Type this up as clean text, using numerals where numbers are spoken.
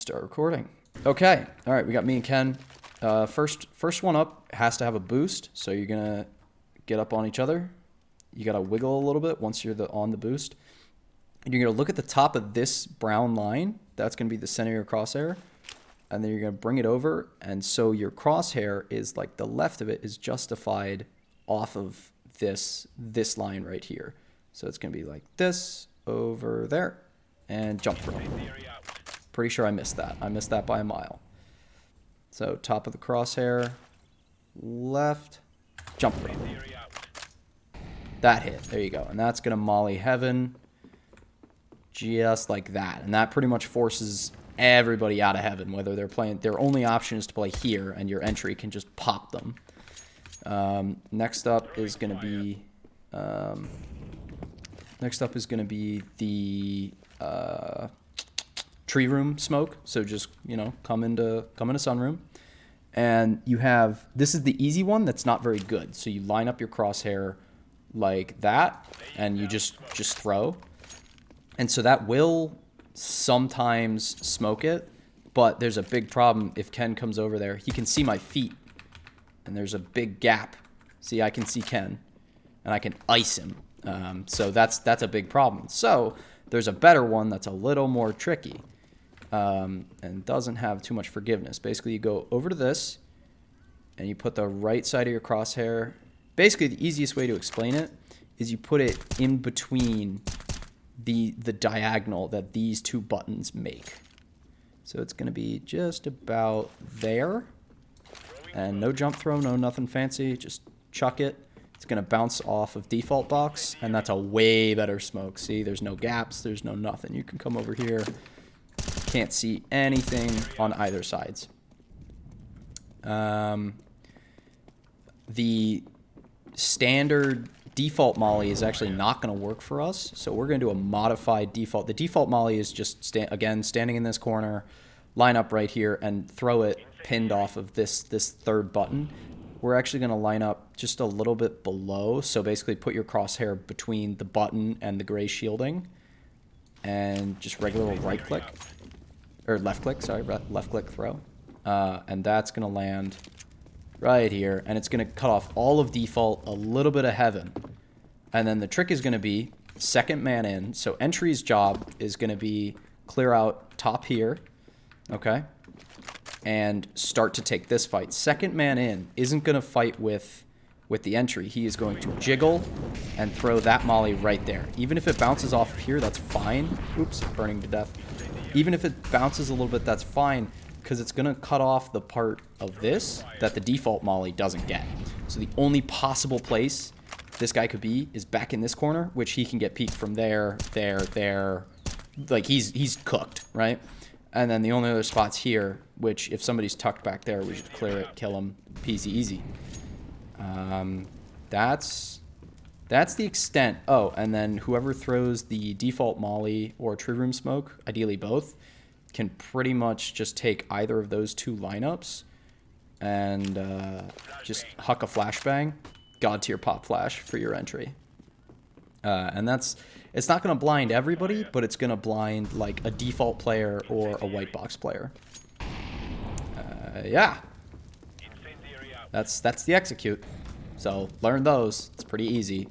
Start recording. Okay. All right. We got me and Ken. First one up has to have a boost. So you're gonna get up on each other. You gotta wiggle a little bit once you're on the boost. And you're gonna look at the top of this brown line. That's gonna be the center of your crosshair. And then you're gonna bring it over. And so your crosshair is like the left of it is justified off of this line right here. So it's gonna be like this over there and jump throw. Pretty sure I missed that. I missed that by a mile. So top of the crosshair, left, jump throw. That hit. There you go. And that's going to molly heaven just like that. And that pretty much forces everybody out of heaven, whether they're playing. Their only option is to play here, and your entry can just pop them. Next up is going to be the tree room smoke. So just, you know, come into Sunroom. And you have, this is the easy one that's not very good. So you line up your crosshair like that, and you just throw. And so that will sometimes smoke it, but there's a big problem. If Ken comes over there, he can see my feet, and there's a big gap. See, I can see Ken, and I can ice him. So that's a big problem. So there's a better one that's a little more tricky. And doesn't have too much forgiveness. Basically, you go over to this, and you put the right side of your crosshair. Basically, the easiest way to explain it is you put it in between the diagonal that these two buttons make. So it's going to be just about there. And no jump throw, no nothing fancy. Just chuck it. It's going to bounce off of default box, and that's a way better smoke. See, there's no gaps. There's no nothing. You can come over here. Can't see anything on either sides. The standard default molly is actually not going to work for us, so we're going to do a modified default. The default molly is just, standing in this corner, line up right here, and throw it pinned off of this third button. We're actually going to line up just a little bit below, so basically put your crosshair between the button and the gray shielding, and just regular right click. Or left click, sorry, left click throw. And that's going to land right here. And it's going to cut off all of default, a little bit of heaven. And then the trick is going to be second man in. So entry's job is going to be clear out top here. Okay. And start to take this fight. Second man in isn't going to fight with the entry. He is going to jiggle and throw that molly right there. Even if it bounces off of here, that's fine. Oops, burning to death. Even if it bounces a little bit, that's fine, because it's going to cut off the part of this that the default molly doesn't get. So the only possible place this guy could be is back in this corner, which he can get peeked from there. Like, he's cooked, right? And then the only other spot's here, which if somebody's tucked back there, we should clear it, kill him, peasy easy. That's the extent. Oh, and then whoever throws the default molly or tree room smoke, ideally both, can pretty much just take either of those two lineups and just huck a flashbang, god tier pop flash for your entry. And it's not going to blind everybody, but it's going to blind like a default player or a white box player. Yeah. That's the execute. So learn those. It's pretty easy.